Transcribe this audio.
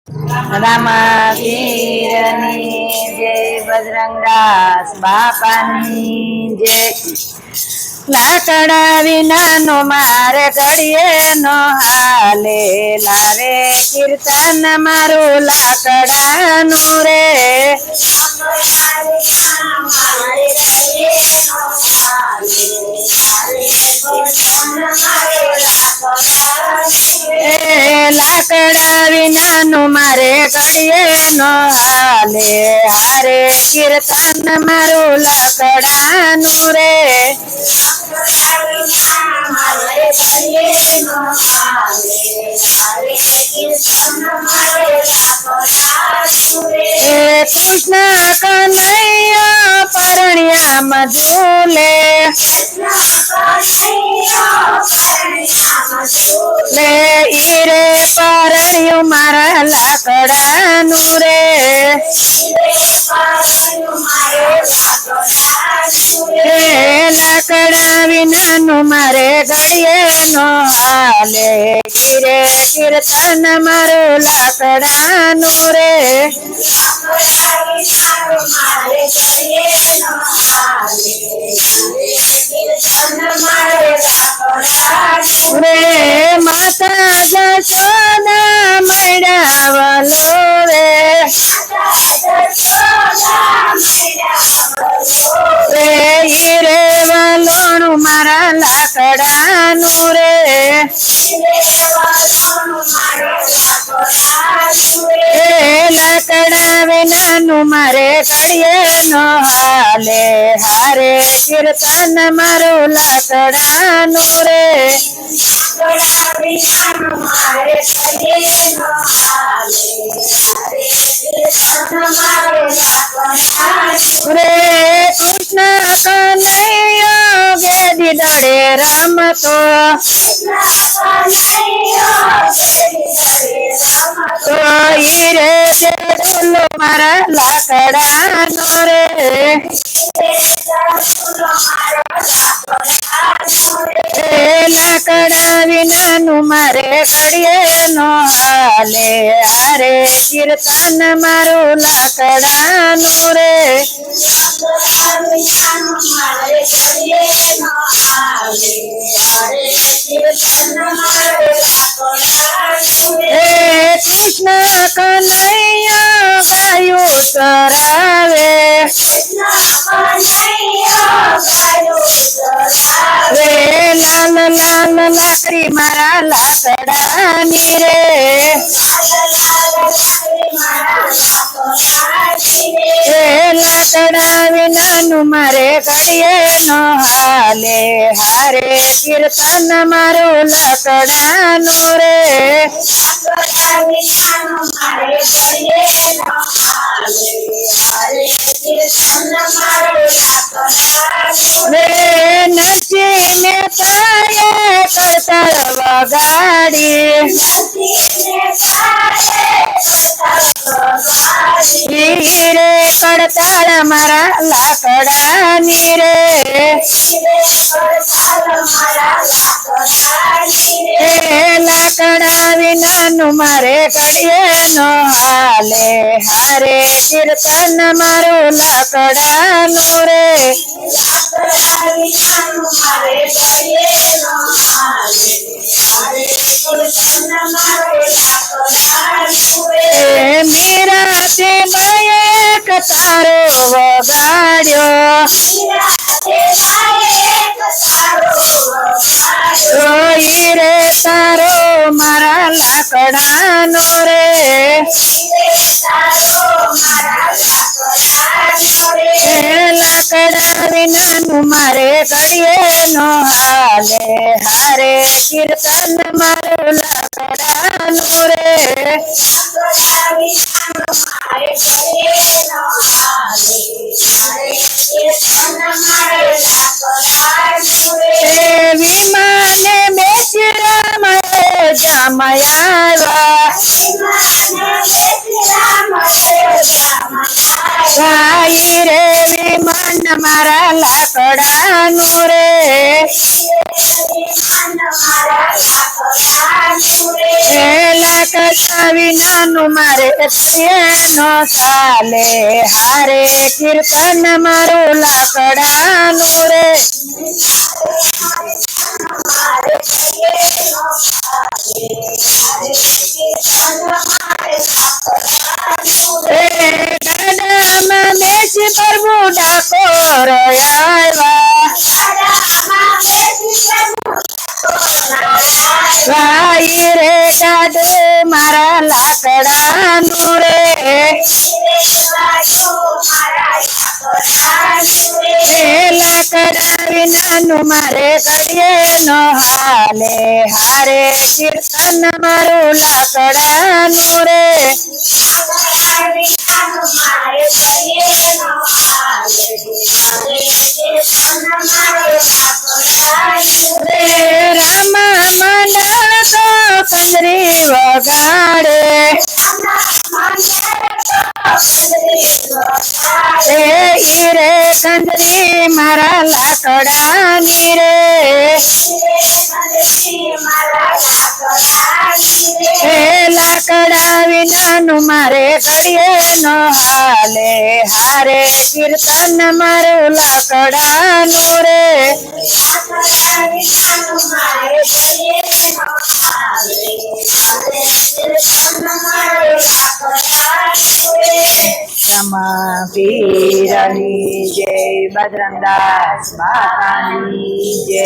રામાપીરની જય, બજરંગદાસ બાપાની જય। લાકડા વિનાનો મારે ઘડીએ નો હાલે, લારે કીર્તન મારું લાકડાનું રે। લાકડા વિનાનું મારે ઘડીએ નો હાલે, હારે કીર્તન મારું લાકડાનું રે। કૃષ્ણ કનૈયા પરણ્યામાં ઝૂલે, લે ઈ રે પરણ્યું મારા લાકડાનું રે। લાકડા વિનાનું મારે ઘડીએ નો હાલે, ગીરે કીર્તન મારું લાકડાનું રે। રે માતા જશોદા મળ્યા વલો રે, ઈ રે વલોણું મારા લાકડાનું રે। લાકડા વિનાનું મારે ઘડીએ નો હાલે, હારે કીર્તન મારું લાકડાનું રે। રે કૃષ્ણ કનૈયો ગેડી દડે રમતો, તો ઈ રે ડોલો મારા લાકડાનો રે। લાકડા વિનાનું મારે ઘડીએ નો હાલે, હારે કીર્તન મારું લાકડાનું રે। કૃષ્ણ કનૈયા ગાયું ચરાવે, રે લાલ લાલ લાકડી મારા લાકડાની રે। લાકડા વિનાનું મારે ઘડીએ નો હાલે, હારે કીર્તન મારું લાકડાનું રે। નચીને પાયે કરતાળ વગાડી, રે કરતાળ મારા લાકડાની રે। લાકડા વિનાનું મારે ઘડીએ નો હાલે, હારે કીર્તન મારું લાકડાનું રે। મીરાથી માયક તારો વગાડ્યો, ઈ રે તારો મારા લાકડાનો રે। લાકડા વિનાનું મારે ઘડીએ નો હાલે, હારે કીર્તન મારું લાકડાનું રે। વિમાને બેસી રામાએ જમાયા, ગાઈ રે વિમાન મારા લાકડાનું રે। લાકડા વિનાનું મારે કરીએ નો ચાલે હારે કીર્તન મારું લાકડાનું રે ગાડામાં બેસી પ્રભુ ડાકોર આવ્યા ભાઈ રે ગાડે મારા લાકડાનું રે લાકડા વિનાનું મારે કરીએ નો હાલે હારે કીર્તન મારું લાકડાનું રે રામા મંડળ તો કંજરી વગાડે રે કંજરી મારા લાકડાની રે લાકડા વિનાનું મારે ઘડીએ નો હાલે હારે કીર્તન મારું લાકડાનું રે રમા પીરની જય બજરંગદાસ માતાની જય